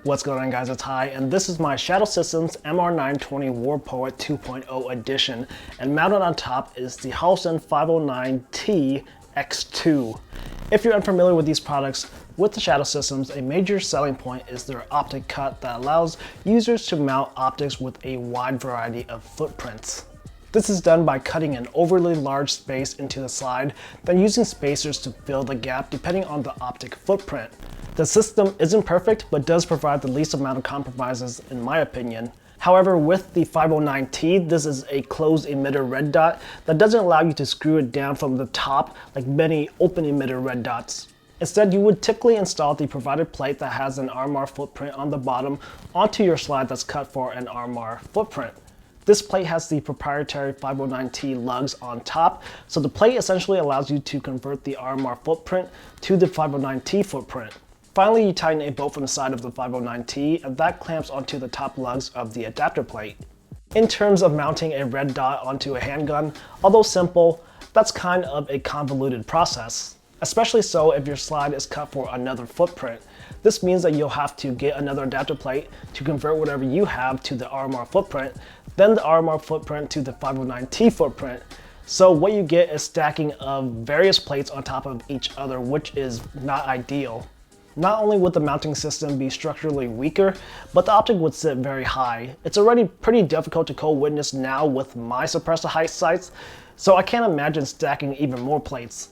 What's going on, guys? It's Hi, and this is my Shadow Systems MR920 War Poet 2.0 edition, and mounted on top is the Holosun 509T X2. If you're unfamiliar with these products, with the Shadow Systems, a major selling point is their optic cut that allows users to mount optics with a wide variety of footprints. This is done by cutting an overly large space into the slide, then using spacers to fill the gap depending on the optic footprint. The system isn't perfect, but does provide the least amount of compromises in my opinion. However, with the 509T, this is a closed emitter red dot that doesn't allow you to screw it down from the top like many open emitter red dots. Instead, you would typically install the provided plate that has an RMR footprint on the bottom onto your slide that's cut for an RMR footprint. This plate has the proprietary 509T lugs on top, so the plate essentially allows you to convert the RMR footprint to the 509T footprint. Finally, you tighten a bolt from the side of the 509T, and that clamps onto the top lugs of the adapter plate. In terms of mounting a red dot onto a handgun, although simple, that's kind of a convoluted process. Especially so if your slide is cut for another footprint. This means that you'll have to get another adapter plate to convert whatever you have to the RMR footprint, then the RMR footprint to the 509T footprint. So what you get is stacking of various plates on top of each other, which is not ideal. Not only would the mounting system be structurally weaker, but the optic would sit very high. It's already pretty difficult to co-witness now with my suppressor height sights, so I can't imagine stacking even more plates.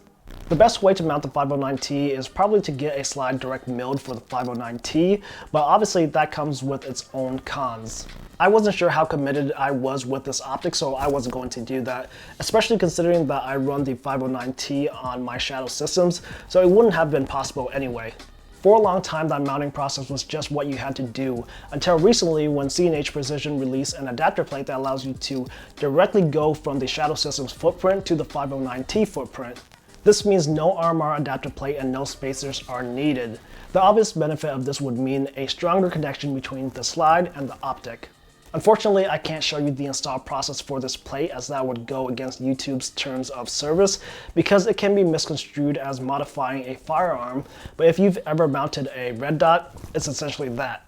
The best way to mount the 509T is probably to get a slide direct milled for the 509T, but obviously that comes with its own cons. I wasn't sure how committed I was with this optic, so I wasn't going to do that, especially considering that I run the 509T on my Shadow Systems, so it wouldn't have been possible anyway. For a long time, that mounting process was just what you had to do, until recently when CNH Precision released an adapter plate that allows you to directly go from the Shadow Systems footprint to the 509T footprint. This means no RMR adapter plate and no spacers are needed. The obvious benefit of this would mean a stronger connection between the slide and the optic. Unfortunately, I can't show you the install process for this plate, as that would go against YouTube's terms of service because it can be misconstrued as modifying a firearm, but if you've ever mounted a red dot, it's essentially that.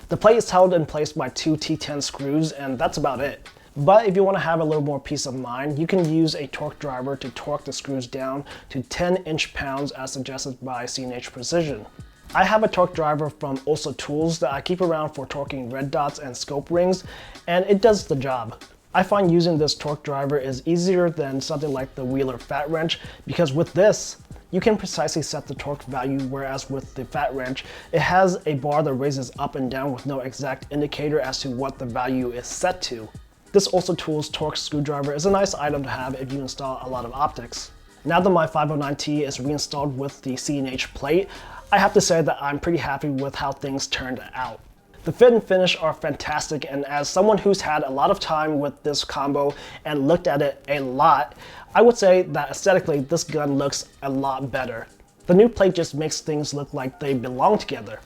The plate is held in place by two T10 screws, and that's about it. But if you want to have a little more peace of mind, you can use a torque driver to torque the screws down to 10 inch-pounds as suggested by CNH Precision. I have a torque driver from Also Tools that I keep around for torquing red dots and scope rings, and it does the job. I find using this torque driver is easier than something like the Wheeler Fat Wrench, because with this, you can precisely set the torque value, whereas with the Fat Wrench, it has a bar that raises up and down with no exact indicator as to what the value is set to. This Also Tools torque screwdriver is a nice item to have if you install a lot of optics. Now that my 509T is reinstalled with the CNH plate, I have to say that I'm pretty happy with how things turned out. The fit and finish are fantastic, and as someone who's had a lot of time with this combo and looked at it a lot, I would say that aesthetically this gun looks a lot better. The new plate just makes things look like they belong together.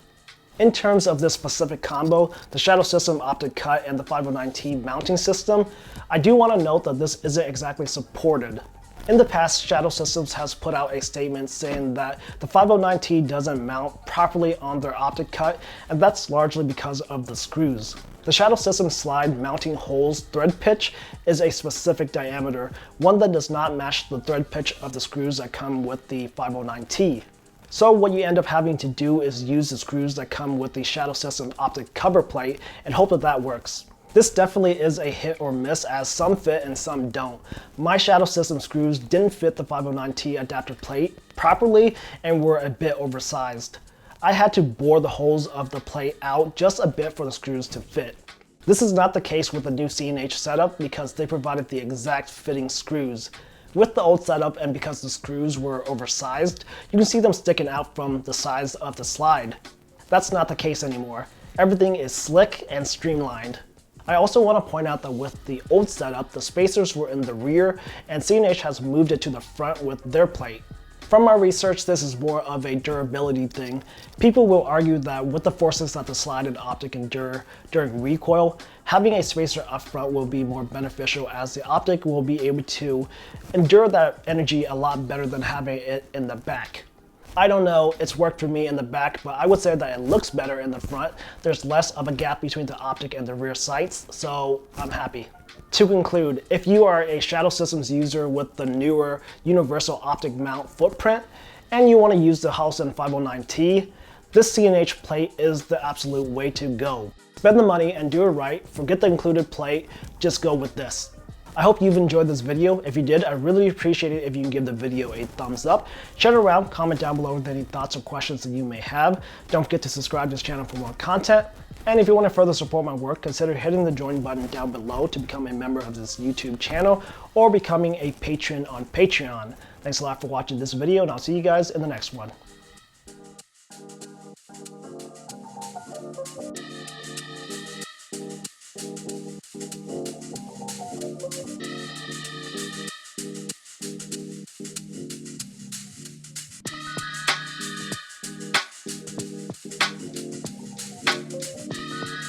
In terms of this specific combo, the Shadow System optic cut and the 509T mounting system, I do want to note that this isn't exactly supported. In the past, Shadow Systems has put out a statement saying that the 509T doesn't mount properly on their optic cut, and that's largely because of the screws. The Shadow System slide mounting hole's thread pitch is a specific diameter, one that does not match the thread pitch of the screws that come with the 509T. So what you end up having to do is use the screws that come with the Shadow System optic cover plate and hope that that works. This definitely is a hit or miss, as some fit and some don't. My Shadow System screws didn't fit the 509T adapter plate properly and were a bit oversized. I had to bore the holes of the plate out just a bit for the screws to fit. This is not the case with the new CNH setup because they provided the exact fitting screws. With the old setup, and because the screws were oversized, you can see them sticking out from the sides of the slide. That's not the case anymore. Everything is slick and streamlined. I also want to point out that with the old setup, the spacers were in the rear, and CNH has moved it to the front with their plate. From my research, this is more of a durability thing. People will argue that with the forces that the slide and optic endure during recoil, having a spacer up front will be more beneficial, as the optic will be able to endure that energy a lot better than having it in the back. I don't know, it's worked for me in the back, but I would say that it looks better in the front. There's less of a gap between the optic and the rear sights, so I'm happy. To conclude, if you are a Shadow Systems user with the newer universal optic mount footprint, and you want to use the Holosun 509T, this CNH plate is the absolute way to go. Spend the money and do it right, forget the included plate, just go with this. I hope you've enjoyed this video. If you did, I really appreciate it if you can give the video a thumbs up. Share it around, comment down below with any thoughts or questions that you may have. Don't forget to subscribe to this channel for more content. And if you want to further support my work, consider hitting the join button down below to become a member of this YouTube channel or becoming a patron on Patreon. Thanks a lot for watching this video, and I'll see you guys in the next one.